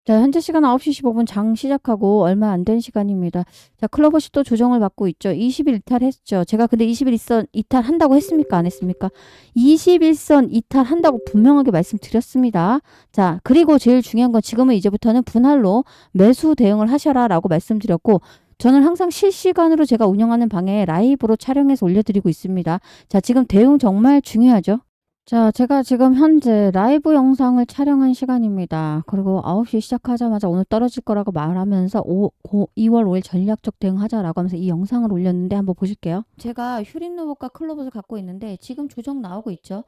자, 현재 시간 9시 15분 장 시작하고 얼마 안 된 시간입니다. 자, 클로버시 또 조정을 받고 있죠. 20일 이탈했죠. 제가 근데 21선 이탈한다고 했습니까? 안 했습니까? 21선 이탈한다고 분명하게 말씀드렸습니다. 자, 그리고 제일 중요한 건 지금은 이제부터는 분할로 매수 대응을 하셔라 라고 말씀드렸고, 저는 항상 실시간으로 제가 운영하는 방에 라이브로 촬영해서 올려드리고 있습니다. 자, 지금 대응 정말 중요하죠. 자, 제가 지금 현재 라이브 영상을 촬영한 시간입니다. 그리고 9시 시작하자마자 오늘 떨어질 거라고 말하면서 2월 5일 전략적 대응하자라고 하면서 이 영상을 올렸는데 한번 보실게요. 제가 휴림 로봇과 클로봇을 갖고 있는데 지금 조정 나오고 있죠.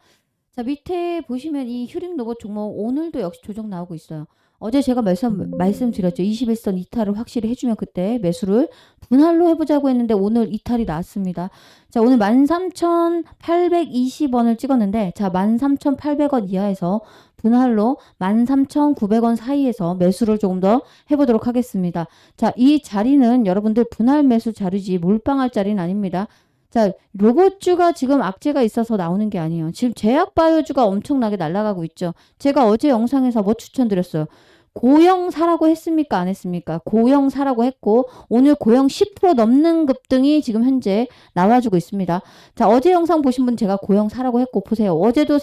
자, 밑에 보시면 이 휴림 로봇 종목 오늘도 역시 조정 나오고 있어요. 어제 제가 말씀드렸죠. 21선 이탈을 확실히 해주면 그때 매수를 분할로 해보자고 했는데 오늘 이탈이 나왔습니다. 자, 오늘 13,820원을 찍었는데, 자, 13,800원 이하에서 분할로 13,900원 사이에서 매수를 조금 더 해보도록 하겠습니다. 자, 이 자리는 여러분들 분할 매수 자리지 몰빵할 자리는 아닙니다. 자, 로봇주가 지금 악재가 있어서 나오는 게 아니에요. 지금 제약바이오주가 엄청나게 날아가고 있죠. 제가 어제 영상에서 뭐 추천드렸어요? 고영 사라고 했습니까? 안 했습니까? 고영 사라고 했고 오늘 고영 10% 넘는 급등이 지금 현재 나와주고 있습니다. 자, 어제 영상 보신 분 제가 고영 사라고 했고 보세요. 어제도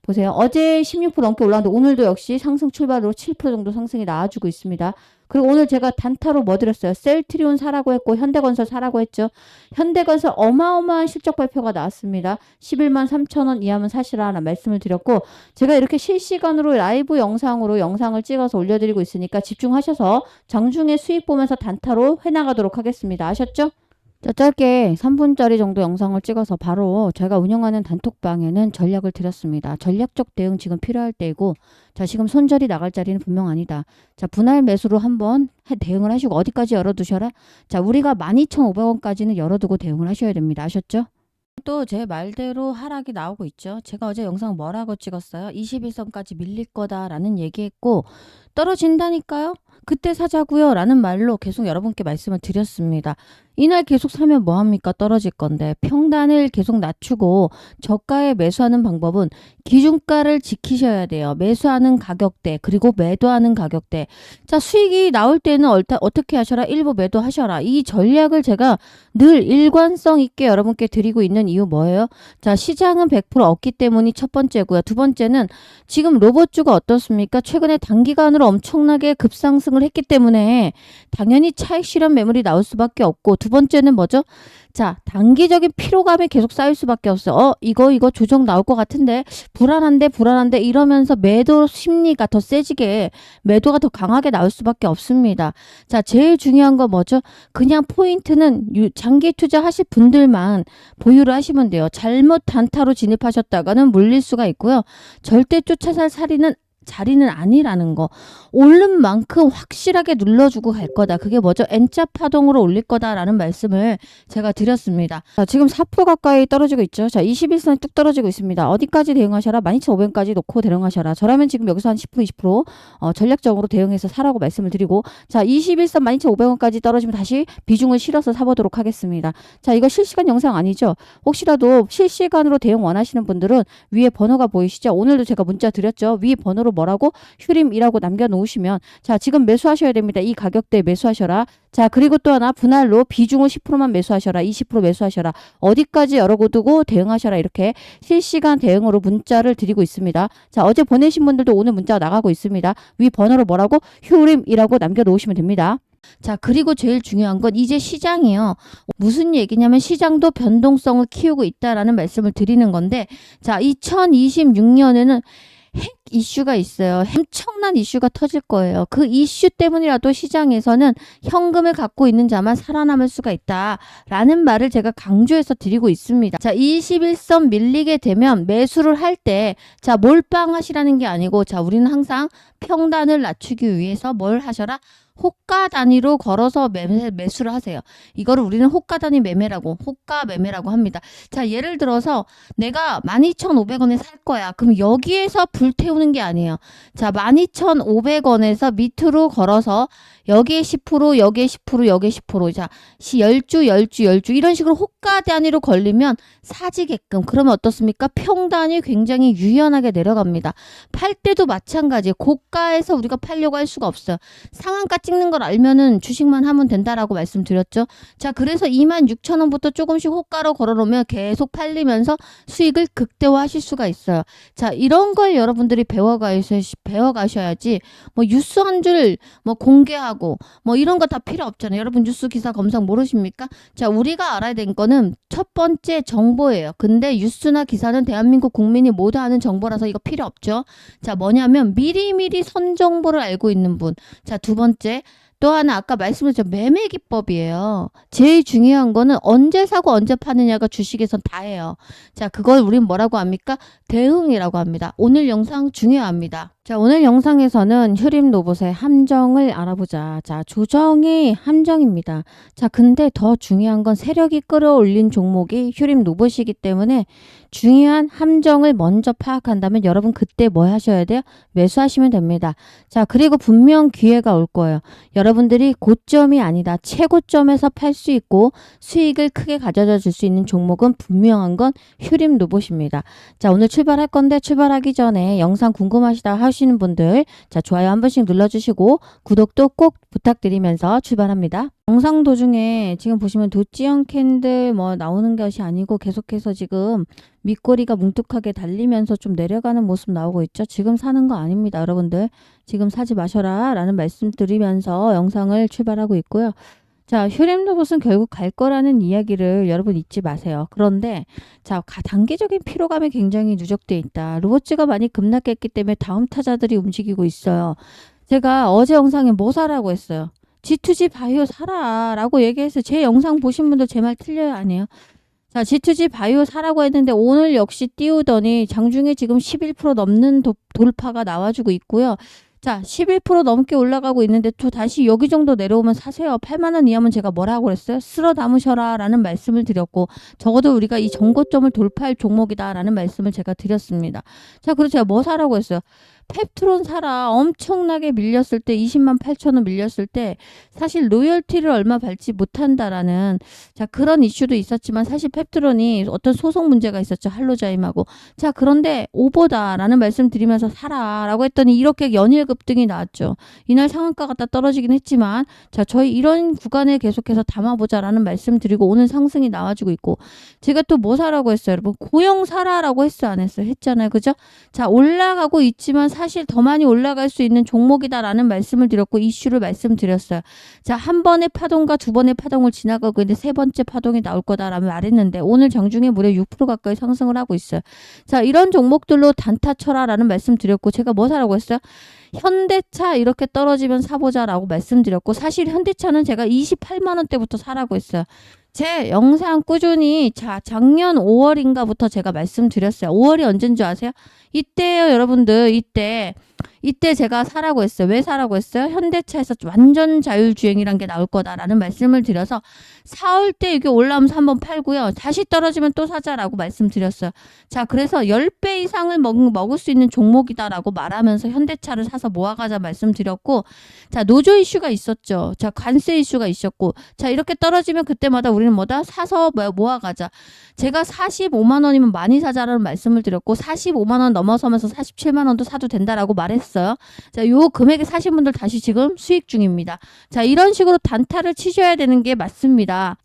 보세요. 어제 16% 넘게 올라왔는데 오늘도 역시 상승 출발으로 7% 정도 상승이 나와주고 있습니다. 그리고 오늘 제가 단타로 뭐 드렸어요? 셀트리온 사라고 했고 현대건설 사라고 했죠. 현대건설 어마어마한 실적 발표가 나왔습니다. 11만 3천 원 이하면 사시라는 말씀을 드렸고, 제가 이렇게 실시간으로 라이브 영상으로 영상을 찍어서 올려드리고 있으니까 집중하셔서 장중에 수익 보면서 단타로 해나가도록 하겠습니다. 아셨죠? 자, 짧게 3분짜리 정도 영상을 찍어서 바로 제가 운영하는 단톡방에는 전략을 드렸습니다. 전략적 대응 지금 필요할 때이고, 자, 지금 손절이 나갈 자리는 분명 아니다. 자, 분할 매수로 한번 대응을 하시고 어디까지 열어두셔라? 자, 우리가 12,500원까지는 열어두고 대응을 하셔야 됩니다. 아셨죠? 또 제 말대로 하락이 나오고 있죠. 제가 어제 영상 뭐라고 찍었어요? 21선까지 밀릴 거다라는 얘기했고, 떨어진다니까요? 그때 사자고요 라는 말로 계속 여러분께 말씀을 드렸습니다. 이날 계속 사면 뭐합니까? 떨어질 건데 평단을 계속 낮추고 저가에 매수하는 방법은 기준가를 지키셔야 돼요. 매수하는 가격대 그리고 매도하는 가격대. 자, 수익이 나올 때는 어떻게 하셔라? 일부 매도하셔라. 이 전략을 제가 늘 일관성 있게 여러분께 드리고 있는 이유 뭐예요? 자, 시장은 100% 없기 때문이 첫 번째고요. 두 번째는 지금 로봇주가 어떻습니까? 최근에 단기간으로 엄청나게 급상승을 했기 때문에 당연히 차익 실현 매물이 나올 수밖에 없고, 두 번째는 뭐죠? 자, 단기적인 피로감이 계속 쌓일 수밖에 없어요. 이거 조정 나올 것 같은데 불안한데 이러면서 매도 심리가 더 세지게 매도가 더 강하게 나올 수밖에 없습니다. 자, 제일 중요한 거 뭐죠? 그냥 포인트는 장기 투자하실 분들만 보유를 하시면 돼요. 잘못 단타로 진입하셨다가는 물릴 수가 있고요. 절대 쫓아살 자리는 아니라는 거. 오른 만큼 확실하게 눌러주고 갈 거다. 그게 뭐죠? N자 파동으로 올릴 거다라는 말씀을 제가 드렸습니다. 자, 지금 4% 가까이 떨어지고 있죠. 자, 21선이 뚝 떨어지고 있습니다. 어디까지 대응하셔라? 12,500원까지 놓고 대응하셔라. 저라면 지금 여기서 한 10% 20% 전략적으로 대응해서 사라고 말씀을 드리고, 자, 21선 12,500원까지 떨어지면 다시 비중을 실어서 사보도록 하겠습니다. 자, 이거 실시간 영상 아니죠? 혹시라도 실시간으로 대응 원하시는 분들은 위에 번호가 보이시죠? 오늘도 제가 문자 드렸죠? 위 번호로 뭐라고? 휴림이라고 남겨놓으시면, 자, 지금 매수하셔야 됩니다. 이 가격대에 매수하셔라. 자, 그리고 또 하나 분할로 비중을 10%만 매수하셔라. 20% 매수하셔라. 어디까지 열어두고 대응하셔라. 이렇게 실시간 대응으로 문자를 드리고 있습니다. 자, 어제 보내신 분들도 오늘 문자가 나가고 있습니다. 위 번호로 뭐라고? 휴림이라고 남겨놓으시면 됩니다. 자, 그리고 제일 중요한 건 이제 시장이요. 무슨 얘기냐면 시장도 변동성을 키우고 있다라는 말씀을 드리는 건데, 자, 2026년에는 핵 이슈가 있어요. 엄청난 이슈가 터질 거예요. 그 이슈 때문이라도 시장에서는 현금을 갖고 있는 자만 살아남을 수가 있다라는 말을 제가 강조해서 드리고 있습니다. 자, 21선 밀리게 되면 매수를 할 때, 자, 몰빵하시라는 게 아니고, 자, 우리는 항상 평단을 낮추기 위해서 뭘 하셔라? 호가 단위로 걸어서 매수를 하세요. 이거를 우리는 호가 단위 매매라고, 호가 매매라고 합니다. 자, 예를 들어서 내가 12,500원에 살 거야. 그럼 여기에서 불태우는 게 아니에요. 자, 12,500원에서 밑으로 걸어서 여기에 10%, 여기에 10%, 여기에 10%. 자, 10주 이런 식으로 호가 단위로 걸리면 사지게끔. 그러면 어떻습니까? 평단이 굉장히 유연하게 내려갑니다. 팔 때도 마찬가지. 고가에서 우리가 팔려고 할 수가 없어요. 상한가 찍는 걸 알면은 주식만 하면 된다라고 말씀드렸죠. 자, 그래서 26,000원부터 조금씩 호가로 걸어놓으면 계속 팔리면서 수익을 극대화하실 수가 있어요. 자, 이런 걸 여러분들이 배워가셔야지 뭐 뉴스 한 줄 뭐 공개하고 뭐 이런 거 다 필요 없잖아요. 여러분 뉴스 기사 검색 모르십니까? 자, 우리가 알아야 되는 거는 첫 번째 정보예요. 근데 뉴스나 기사는 대한민국 국민이 모두 아는 정보라서 이거 필요 없죠. 자, 뭐냐면 미리미리 선정보를 알고 있는 분. 자, 두 번째. 또 하나 아까 말씀드렸죠. 매매 기법이에요. 제일 중요한 거는 언제 사고 언제 파느냐가 주식에선 다예요. 자, 그걸 우린 뭐라고 합니까? 대응이라고 합니다. 오늘 영상 중요합니다. 자, 오늘 영상에서는 휴림 로봇의 함정을 알아보자. 자, 조정이 함정입니다. 자, 근데 더 중요한 건 세력이 끌어올린 종목이 휴림 로봇이기 때문에 중요한 함정을 먼저 파악한다면 여러분 그때 뭐 하셔야 돼요? 매수하시면 됩니다. 자, 그리고 분명 기회가 올 거예요. 여러분들이 고점이 아니다. 최고점에서 팔 수 있고 수익을 크게 가져다 줄 수 있는 종목은 분명한 건 휴림 로봇입니다. 자, 오늘 출발할 건데 출발하기 전에 영상 궁금하시다 하시는 분들 자, 좋아요 한 번씩 눌러주시고 구독도 꼭 부탁드리면서 출발합니다. 영상 도중에 지금 보시면 도지형 캔들 뭐 나오는 것이 아니고 계속해서 지금 밑꼬리가 뭉툭하게 달리면서 좀 내려가는 모습 나오고 있죠. 지금 사는 거 아닙니다. 여러분들 지금 사지 마셔라 라는 말씀 드리면서 영상을 출발하고 있고요. 자, 휴림 로봇은 결국 갈 거라는 이야기를 여러분 잊지 마세요. 그런데 자, 단기적인 피로감이 굉장히 누적돼 있다. 로봇주가 많이 급락했기 때문에 다음 타자들이 움직이고 있어요. 제가 어제 영상에 뭐 사라고 했어요? G2G 바이오 사라 라고 얘기해서 제 영상 보신 분들 제 말 틀려요? 아니에요? 자, G2G 바이오 사라고 했는데 오늘 역시 띄우더니 장중에 지금 11% 넘는 돌파가 나와주고 있고요. 자, 11% 넘게 올라가고 있는데 또 다시 여기 정도 내려오면 사세요. 8만 원 이하면 제가 뭐라고 그랬어요? 쓸어 담으셔라 라는 말씀을 드렸고 적어도 우리가 이 정고점을 돌파할 종목이다 라는 말씀을 제가 드렸습니다. 자, 그래서 제가 뭐 사라고 했어요? 펩트론 사라. 엄청나게 밀렸을 때 20만 8천 원 밀렸을 때 사실 로열티를 얼마 받지 못한다라는 자, 그런 이슈도 있었지만 사실 펩트론이 어떤 소송 문제가 있었죠. 할로자임하고. 자, 그런데 오버다라는 말씀 드리면서 사라라고 했더니 이렇게 연일 급등이 나왔죠. 이날 상한가가 다 떨어지긴 했지만 자, 저희 이런 구간에 계속해서 담아보자라는 말씀 드리고 오늘 상승이 나와주고 있고 제가 또 뭐 사라고 했어요. 여러분 고용 사라라고 했어요? 안 했어요? 했잖아요. 그죠? 자, 올라가고 있지만 사실 더 많이 올라갈 수 있는 종목이다라는 말씀을 드렸고 이슈를 말씀드렸어요. 자, 한 번의 파동과 두 번의 파동을 지나가고 있는데 세 번째 파동이 나올 거다라고 말했는데 오늘 장중에 무려 6% 가까이 상승을 하고 있어요. 자, 이런 종목들로 단타 쳐라라는 말씀 드렸고 제가 뭐 사라고 했어요? 현대차 이렇게 떨어지면 사보자라고 말씀드렸고 사실 현대차는 제가 28만 원대부터 사라고 했어요. 제 영상 꾸준히 자, 작년 5월인가부터 제가 말씀드렸어요. 5월이 언제인 줄 아세요? 이때요, 여러분들. 이때 제가 사라고 했어요. 왜 사라고 했어요? 현대차에서 완전 자율주행이란 게 나올 거다라는 말씀을 드려서 4월 때 이게 올라오면서 한번 팔고요. 다시 떨어지면 또 사자라고 말씀드렸어요. 자, 그래서 10배 이상을 먹을 수 있는 종목이다라고 말하면서 현대차를 사서 모아가자 말씀드렸고 자, 노조 이슈가 있었죠. 자, 관세 이슈가 있었고 자, 이렇게 떨어지면 그때마다 우리는 뭐다? 사서 모아가자. 제가 45만 원이면 많이 사자라는 말씀을 드렸고 45만 원 넘어서면서 47만 원도 사도 된다라고 말했어요. 자, 요 금액에 사신 분들 다시 지금 수익 중입니다. 자, 이런 식으로 단타를 치셔야 되는 게 맞습니다.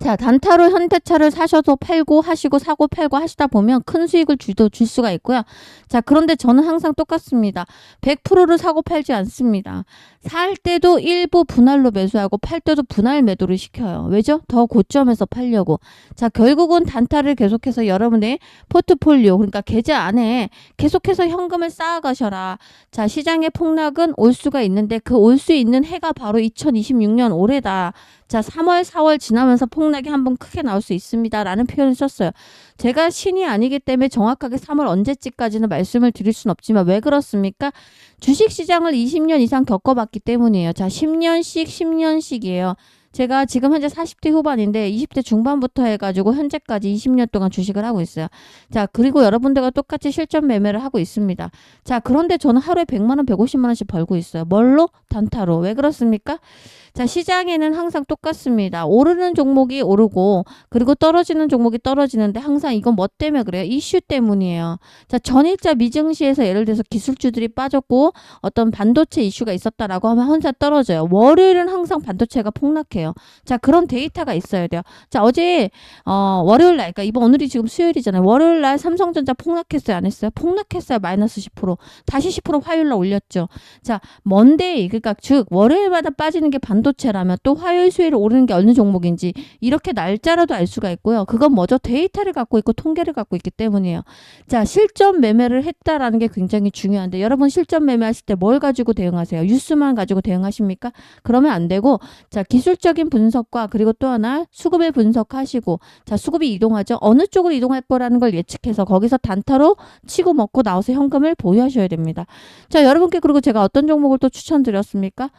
자, 단타로 현대차를 사셔도 팔고 하시고 사고 팔고 하시다 보면 큰 수익을 줄 수가 있고요. 자, 그런데 저는 항상 똑같습니다. 100%를 사고 팔지 않습니다. 살 때도 일부 분할로 매수하고 팔 때도 분할 매도를 시켜요. 왜죠? 더 고점에서 팔려고. 자, 결국은 단타를 계속해서 여러분의 포트폴리오 그러니까 계좌 안에 계속해서 현금을 쌓아가셔라. 자, 시장의 폭락은 올 수가 있는데 그 올 수 있는 해가 바로 2026년 올해다. 자, 3월, 4월 지나면서 폭락이 한번 크게 나올 수 있습니다라는 표현을 썼어요. 제가 신이 아니기 때문에 정확하게 3월 언제쯤까지는 말씀을 드릴 수는 없지만 왜 그렇습니까? 주식시장을 20년 이상 겪어봤기 때문이에요. 자, 10년씩이에요. 제가 지금 현재 40대 후반인데 20대 중반부터 해가지고 현재까지 20년 동안 주식을 하고 있어요. 자, 그리고 여러분들과 똑같이 실전 매매를 하고 있습니다. 자, 그런데 저는 하루에 100만 원, 150만 원씩 벌고 있어요. 뭘로? 단타로. 왜 그렇습니까? 자, 시장에는 항상 똑같습니다. 오르는 종목이 오르고 그리고 떨어지는 종목이 떨어지는데 항상 이건 뭐 때문에 그래요? 이슈 때문이에요. 자, 전일자 미증시에서 예를 들어서 기술주들이 빠졌고 어떤 반도체 이슈가 있었다라고 하면 항상 떨어져요. 월요일은 항상 반도체가 폭락해요. 자, 그런 데이터가 있어야 돼요. 자, 어제 월요일 날, 그러니까 이번 오늘이 지금 수요일이잖아요. 월요일 날 삼성전자 폭락했어요, 안 했어요? 폭락했어요. 마이너스 10%. 다시 10% 화요일 날 올렸죠. 자, 먼데이, 그러니까 즉 월요일마다 빠지는 게 반도체라면 또 화요일, 수요일 오르는 게 어느 종목인지 이렇게 날짜라도 알 수가 있고요. 그건 뭐죠? 데이터를 갖고 있고 통계를 갖고 있기 때문이에요. 자, 실전 매매를 했다라는 게 굉장히 중요한데 여러분 실전 매매하실 때 뭘 가지고 대응하세요? 뉴스만 가지고 대응하십니까? 그러면 안 되고 자, 기술적인 분석과 그리고 또 하나 수급을 분석하시고 자, 수급이 이동하죠. 어느 쪽으로 이동할 거라는 걸 예측해서 거기서 단타로 치고 먹고 나와서 현금을 보유하셔야 됩니다. 자, 여러분께 그리고 제가 어떤 종목을 또 추천드렸습니까?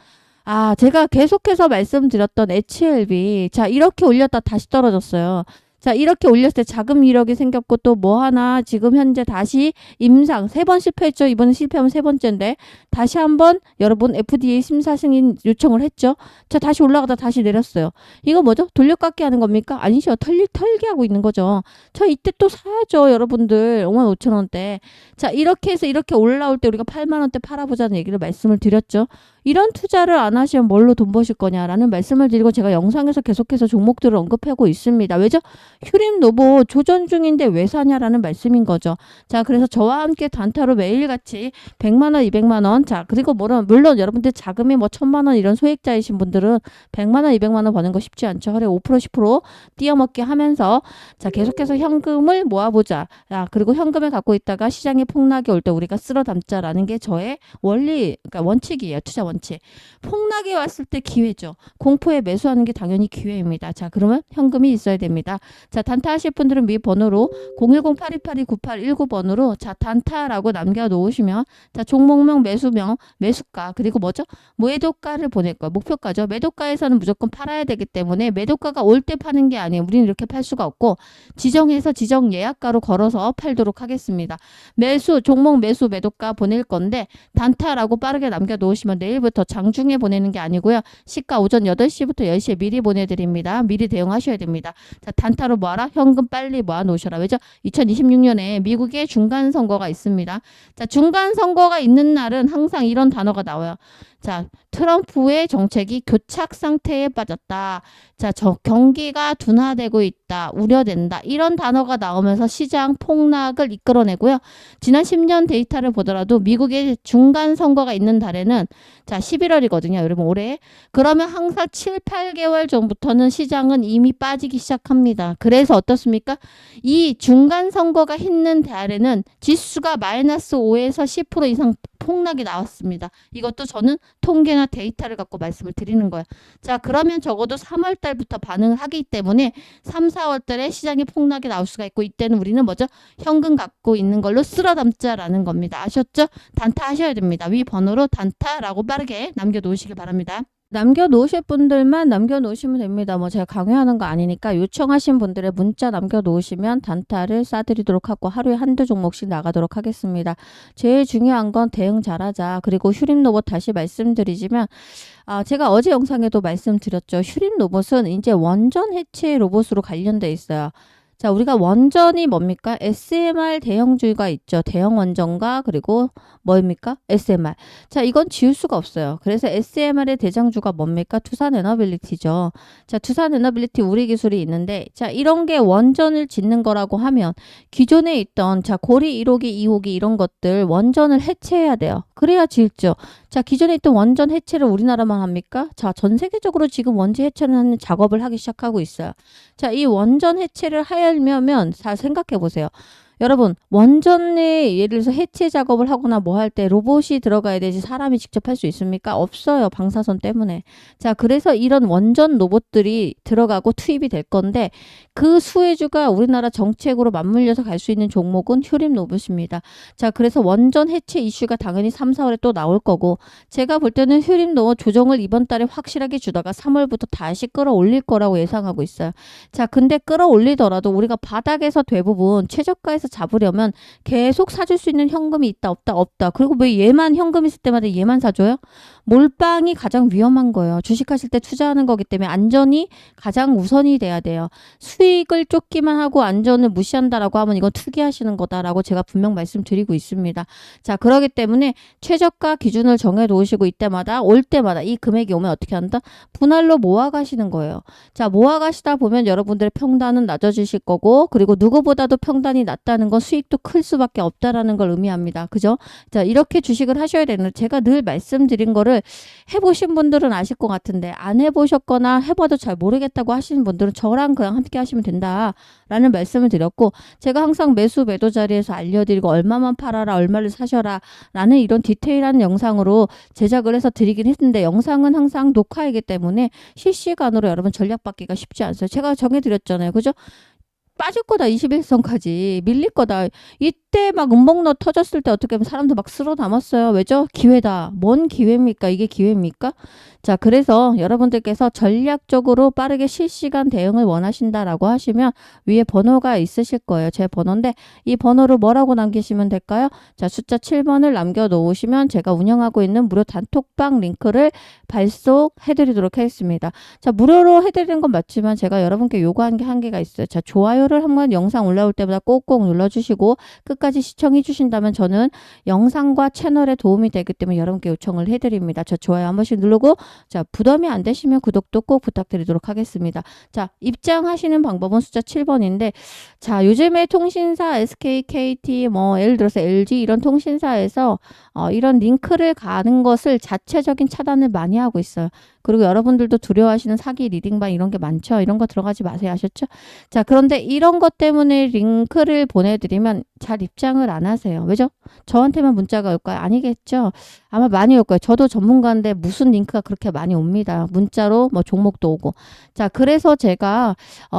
아, 제가 계속해서 말씀드렸던 HLB. 자, 이렇게 올렸다 다시 떨어졌어요. 자, 이렇게 올렸을 때 자금 이력이 생겼고 또 뭐 하나 지금 현재 다시 임상 3번 실패했죠. 이번에 실패하면 3번째인데 다시 한번 여러분 FDA 심사 승인 요청을 했죠. 자, 다시 올라가다 다시 내렸어요. 이거 뭐죠? 돌려깎기 하는 겁니까? 아니죠. 털기하고 있는 거죠. 저 이때 또 사야죠. 여러분들 55,000원대. 자, 이렇게 해서 이렇게 올라올 때 우리가 8만 원대 팔아보자는 얘기를 말씀을 드렸죠. 이런 투자를 안 하시면 뭘로 돈 버실 거냐라는 말씀을 드리고 제가 영상에서 계속해서 종목들을 언급하고 있습니다. 왜죠? 휴림노보 조전 중인데 왜 사냐라는 말씀인 거죠. 자, 그래서 저와 함께 단타로 매일같이 100만 원, 200만 원. 자, 그리고 물론 여러분들 자금이 뭐 1000만 원 이런 소액자이신 분들은 100만 원, 200만 원 버는 거 쉽지 않죠. 하루에 5%, 10% 띄어먹기 하면서 자, 계속해서 현금을 모아보자. 자, 그리고 현금을 갖고 있다가 시장에 폭락이 올 때 우리가 쓸어 담자라는 게 저의 원리, 그러니까 원칙이에요. 투자 원칙. 폭락이 왔을 때 기회죠. 공포에 매수하는 게 당연히 기회입니다. 자, 그러면 현금이 있어야 됩니다. 자, 단타 하실 분들은 위 번호로 010-8282-9819번으로 자, 단타라고 남겨놓으시면 자, 종목명, 매수명, 매수가 그리고 뭐죠? 매도가를 보낼 거예요. 목표가죠. 매도가에서는 무조건 팔아야 되기 때문에 매도가가 올 때 파는 게 아니에요. 우리는 이렇게 팔 수가 없고 지정해서 지정 예약가로 걸어서 팔도록 하겠습니다. 매수, 종목 매수, 매도가 보낼 건데 단타라고 빠르게 남겨놓으시면 내일부터 장중에 보내는 게 아니고요. 시가 오전 8시부터 10시에 미리 보내드립니다. 미리 대응하셔야 됩니다. 자, 단타로 뭐하라? 현금 빨리 모아놓으셔라. 왜죠? 2026년에 미국의 중간선거가 있습니다. 자, 중간선거가 있는 날은 항상 이런 단어가 나와요. 자, 트럼프의 정책이 교착 상태에 빠졌다. 자, 경기가 둔화되고 있다. 우려된다. 이런 단어가 나오면서 시장 폭락을 이끌어내고요. 지난 10년 데이터를 보더라도 미국의 중간 선거가 있는 달에는 자, 11월이거든요. 여러분 올해. 그러면 항상 7, 8개월 전부터는 시장은 이미 빠지기 시작합니다. 그래서 어떻습니까? 이 중간 선거가 있는 달에는 지수가 마이너스 5에서 10% 이상 폭락이 나왔습니다. 이것도 저는 통계나 데이터를 갖고 말씀을 드리는 거예요. 자, 그러면 적어도 3월 달부터 반응을 하기 때문에 3, 4월 달에 시장에 폭락이 나올 수가 있고 이때는 우리는 뭐죠? 현금 갖고 있는 걸로 쓸어 담자라는 겁니다. 아셨죠? 단타 하셔야 됩니다. 위 번호로 단타라고 빠르게 남겨놓으시기 바랍니다. 남겨놓으실 분들만 남겨놓으시면 됩니다. 뭐 제가 강요하는 거 아니니까 요청하신 분들의 문자 남겨놓으시면 단타를 싸드리도록 하고 하루에 한두 종목씩 나가도록 하겠습니다. 제일 중요한 건 대응 잘하자. 그리고 휴림 로봇 다시 말씀드리지만 제가 어제 영상에도 말씀드렸죠. 휴림 로봇은 이제 원전 해체 로봇으로 관련돼 있어요. 자, 우리가 원전이 뭡니까? SMR 대형주가 있죠. 대형 원전과 그리고 뭐입니까? SMR. 자, 이건 지울 수가 없어요. 그래서 SMR의 대장주가 뭡니까? 투산 에너빌리티죠. 자, 투산 에너빌리티 우리 기술이 있는데 자, 이런 게 원전을 짓는 거라고 하면 기존에 있던 자, 고리 1호기, 2호기 이런 것들 원전을 해체해야 돼요. 그래야 짓죠. 자, 기존에 있던 원전 해체를 우리나라만 합니까? 자, 전 세계적으로 지금 원전 해체를 하는 작업을 하기 시작하고 있어요. 자, 이 원전 해체를 하려면 잘 생각해 보세요. 여러분 원전에 예를 들어서 해체 작업을 하거나 뭐 할 때 로봇이 들어가야 되지 사람이 직접 할 수 있습니까? 없어요. 방사선 때문에. 자, 그래서 이런 원전 로봇들이 들어가고 투입이 될 건데 그 수혜주가 우리나라 정책으로 맞물려서 갈 수 있는 종목은 휴림 로봇입니다. 자, 그래서 원전 해체 이슈가 당연히 3, 4월에 또 나올 거고 제가 볼 때는 휴림 로봇 조정을 이번 달에 확실하게 주다가 3월부터 다시 끌어올릴 거라고 예상하고 있어요. 자, 근데 끌어올리더라도 우리가 바닥에서 대부분 최저가에서 잡으려면 계속 사줄 수 있는 현금이 있다 없다 없다. 그리고 왜 얘만 현금 있을 때마다 얘만 사줘요? 몰빵이 가장 위험한 거예요. 주식하실 때 투자하는 거기 때문에 안전이 가장 우선이 돼야 돼요. 수익을 쫓기만 하고 안전을 무시한다라고 하면 이건 투기하시는 거다라고 제가 분명 말씀드리고 있습니다. 자, 그러기 때문에 최저가 기준을 정해 놓으시고 이때마다 올 때마다 이 금액이 오면 어떻게 한다? 분할로 모아 가시는 거예요. 자, 모아 가시다 보면 여러분들의 평단은 낮아지실 거고 그리고 누구보다도 평단이 낮다는 건 수익도 클 수밖에 없다라는 걸 의미합니다. 그죠? 자, 이렇게 주식을 하셔야 되는 제가 늘 말씀드린 거를 해보신 분들은 아실 것 같은데 안 해보셨거나 해봐도 잘 모르겠다고 하시는 분들은 저랑 그냥 함께 하시면 된다라는 말씀을 드렸고 제가 항상 매수 매도 자리에서 알려드리고 얼마만 팔아라 얼마를 사셔라 라는 이런 디테일한 영상으로 제작을 해서 드리긴 했는데 영상은 항상 녹화이기 때문에 실시간으로 여러분 전략 받기가 쉽지 않아요. 제가 정해드렸잖아요. 그죠? 빠질 거다 21선까지 밀릴 거다. 이때 막 음봉너 터졌을 때 어떻게 보면 사람들 막 쓸어 담았어요. 왜죠? 기회다. 뭔 기회입니까? 이게 기회입니까? 자, 그래서 여러분들께서 전략적으로 빠르게 실시간 대응을 원하신다라고 하시면 위에 번호가 있으실 거예요. 제 번호인데 이 번호로 뭐라고 남기시면 될까요? 자, 숫자 7번을 남겨놓으시면 제가 운영하고 있는 무료 단톡방 링크를 발송해 드리도록 하겠습니다. 자, 무료로 해드리는 건 맞지만 제가 여러분께 요구한 게 한계가 있어요. 자, 좋아요를 한번 영상 올라올 때마다 꼭꼭 눌러주시고 끝까지 시청해 주신다면 저는 영상과 채널에 도움이 되기 때문에 여러분께 요청을 해드립니다. 저 좋아요 한 번씩 누르고 자, 부담이 안 되시면 구독도 꼭 부탁드리도록 하겠습니다. 자, 입장하시는 방법은 숫자 7번인데 자, 요즘에 통신사 SK, KT 뭐 예를 들어서 LG 이런 통신사에서 이런 링크를 가는 것을 자체적인 차단을 많이 하고 있어요. 그리고 여러분들도 두려워하시는 사기 리딩방 이런 게 많죠. 이런 거 들어가지 마세요. 아셨죠? 자, 그런데 이런 것 때문에 링크를 보내드리면 잘 입장을 안 하세요. 왜죠? 저한테만 문자가 올까요? 아니겠죠. 아마 많이 올 거예요. 저도 전문가인데 무슨 링크가 그렇게 많이 옵니다. 문자로 뭐 종목도 오고. 자, 그래서 제가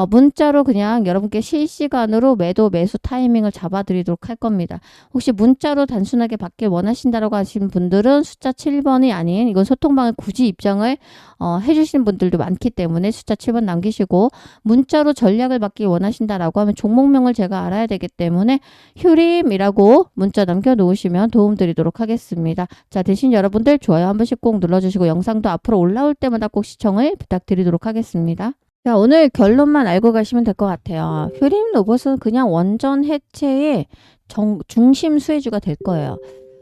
문자로 그냥 여러분께 실시간으로 매도 매수 타이밍을 잡아드리도록 할 겁니다. 혹시 문자로 단순하게 받길 원하신다고 하시는 분들은 숫자 7번이 아닌 이건 소통방을 굳이 입장을 해주시는 분들도 많기 때문에 숫자 7번 남기시고 문자로 전략을 받기 원하신다라고 하면 종목명을 제가 알아야 되기 때문에 휴림이라고 문자 남겨놓으시면 도움드리도록 하겠습니다. 자, 대신 여러분들 좋아요 한 번씩 꼭 눌러주시고 영상도 앞으로 올라올 때마다 꼭 시청을 부탁드리도록 하겠습니다. 자, 오늘 결론만 알고 가시면 될 것 같아요. 휴림 로봇은 그냥 원전 해체의 중심 수혜주가 될 거예요.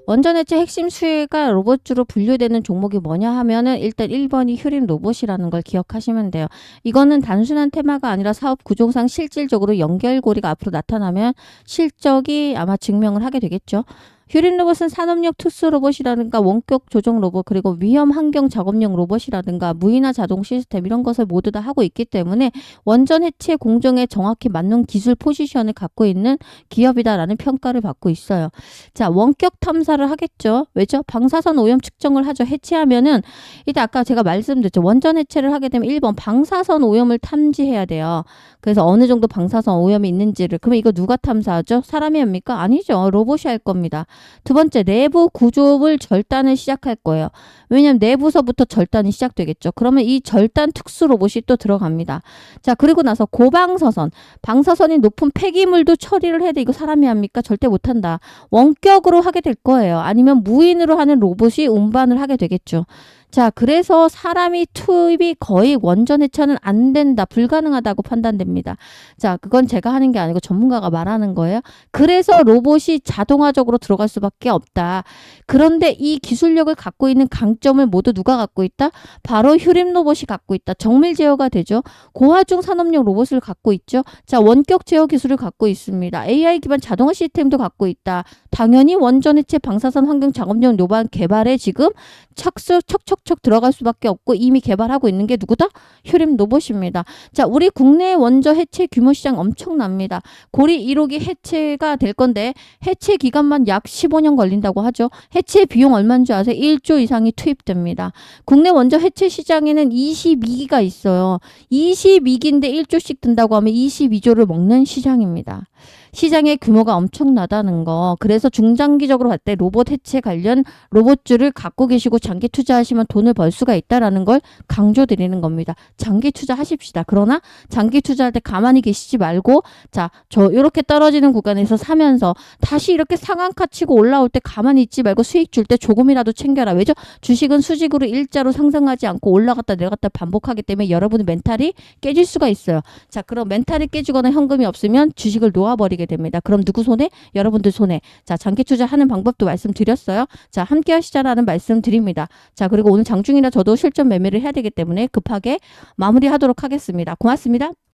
원전 해체 핵심 수혜가 로봇주로 분류되는 종목이 뭐냐 하면은 일단 1번이 휴림 로봇이라는 걸 기억하시면 돼요. 이거는 단순한 테마가 아니라 사업 구조상 실질적으로 연결고리가 앞으로 나타나면 실적이 아마 증명을 하게 되겠죠. 휴림 로봇은 산업용 특수 로봇이라든가 원격 조정 로봇 그리고 위험 환경 작업용 로봇이라든가 무인화 자동 시스템 이런 것을 모두 다 하고 있기 때문에 원전 해체 공정에 정확히 맞는 기술 포지션을 갖고 있는 기업이다라는 평가를 받고 있어요. 자, 원격 탐사를 하겠죠. 왜죠? 방사선 오염 측정을 하죠. 해체하면은 이때 아까 제가 말씀드렸죠. 원전 해체를 하게 되면 1번 방사선 오염을 탐지해야 돼요. 그래서 어느 정도 방사선 오염이 있는지를 그러면 이거 누가 탐사하죠? 사람이 합니까? 아니죠. 로봇이 할 겁니다. 두 번째, 내부 구조물 절단을 시작할 거예요. 왜냐하면 내부서부터 절단이 시작되겠죠. 그러면 이 절단 특수 로봇이 또 들어갑니다. 자, 그리고 나서 고방사선, 방사선이 높은 폐기물도 처리를 해야 돼. 이거 사람이 합니까? 절대 못한다. 원격으로 하게 될 거예요. 아니면 무인으로 하는 로봇이 운반을 하게 되겠죠. 자, 그래서 사람이 투입이 거의 원전 해체는 안 된다, 불가능하다고 판단됩니다. 자, 그건 제가 하는 게 아니고 전문가가 말하는 거예요. 그래서 로봇이 자동화적으로 들어갈 수밖에 없다. 그런데 이 기술력을 갖고 있는 강점을 모두 누가 갖고 있다? 바로 휴림 로봇이 갖고 있다. 정밀 제어가 되죠. 고하중 산업용 로봇을 갖고 있죠. 자, 원격 제어 기술을 갖고 있습니다. AI 기반 자동화 시스템도 갖고 있다. 당연히 원전 해체 방사선 환경 작업용 로봇 개발에 지금 척척 척척 들어갈 수밖에 없고 이미 개발하고 있는 게 누구다? 휴림로봇입니다. 자, 우리 국내 원저 해체 규모 시장 엄청납니다. 고리 1호기 해체가 될 건데 해체 기간만 약 15년 걸린다고 하죠. 해체 비용 얼마인 줄 아세요? 1조 이상이 투입됩니다. 국내 원저 해체 시장에는 22기가 있어요. 22기인데 1조씩 든다고 하면 22조를 먹는 시장입니다. 시장의 규모가 엄청나다는 거. 그래서 중장기적으로 봤을 때 로봇 해체 관련 로봇주를 갖고 계시고 장기 투자하시면 돈을 벌 수가 있다라는 걸 강조드리는 겁니다. 장기 투자하십시다. 그러나 장기 투자할 때 가만히 계시지 말고 자, 저 이렇게 떨어지는 구간에서 사면서 다시 이렇게 상한가 치고 올라올 때 가만히 있지 말고 수익 줄 때 조금이라도 챙겨라. 왜죠? 주식은 수직으로 일자로 상승하지 않고 올라갔다 내려갔다 반복하기 때문에 여러분의 멘탈이 깨질 수가 있어요. 자, 그럼 멘탈이 깨지거나 현금이 없으면 주식을 놓아버리게 됩니다. 그럼 누구 손에? 여러분들 손에. 자, 장기 투자하는 방법도 말씀드렸어요. 자, 함께 하시자라는 말씀 드립니다. 자, 그리고 오늘 장중이라 저도 실전 매매를 해야 되기 때문에 급하게 마무리하도록 하겠습니다. 고맙습니다.